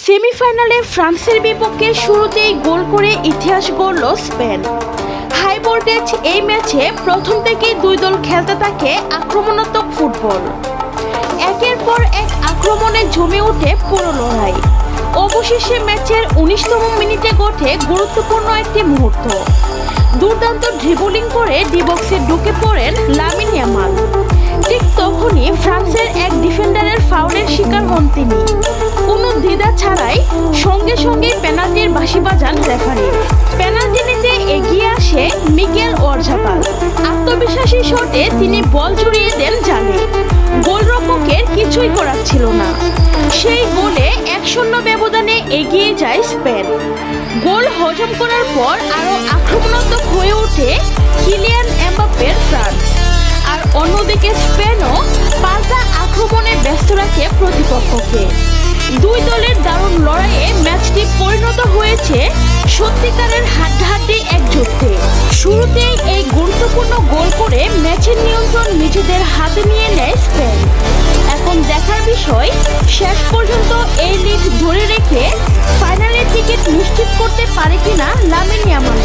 সেমিফাইনালে ফ্রান্সের বিপক্ষে শুরুতেই গোল করে ইতিহাস গড়ল স্পেন। হাই ভোল্টেজ এই ম্যাচে প্রথম থেকেই দুই দল খেলতে থাকে আক্রমণাত্মক ফুটবল। একের পর এক আক্রমণে জমে ওঠে পুরো লড়াই। অবশেষে ম্যাচের 19তম মিনিটে ঘটে গুরুত্বপূর্ণ একটি মুহূর্ত। দুর্দান্ত ড্রিবলিং করে ডি বক্সে ঢুকে পড়েন লামিন ইয়ামাল। ঠিক তখনই ফ্রান্সের এক ডিফেন্ডারের ফাউলের শিকার হন তিনি। কোনো দ্বিধা ছাড়াই সঙ্গে সঙ্গেই পেনাল্টির বাঁশি বাজান রেফারি। পেনাল্টি নিতে এগিয়ে আসে মিগেল ওয়ারজাবাল। আত্মবিশ্বাসী শটে তিনি বল জড়িয়ে দেন জালে। গোলরক্ষকের কিছুই করার ছিল না। সেই গোলে 1-0 ব্যবধানে এগিয়ে যায় স্পেন। গোল হজম করার পর আরও আক্রমণাত্মক হয়ে ওঠে কিলিয়ান এমবাপ্পের ফ্রান্স। আর অন্যদিকে স্পেনও পাল্টা আক্রমণে ব্যস্ত রাখে প্রতিপক্ষকে। দুই দলের দারুণ লড়াইয়ে ম্যাচটি পরিণত হয়েছে সত্যিকারের হাড্ডাহাড্ডি এক যুদ্ধে। শুরুতেই এই গুরুত্বপূর্ণ গোল করে ম্যাচের নিয়ন্ত্রণ নিজেদের হাতে নিয়ে নেয় স্পেন। এখন দেখার বিষয় শেষ পর্যন্ত এই লিড ধরে রেখে ফাইনালের টিকিট নিশ্চিত করতে পারে কিনা লামিন ইয়ামাল।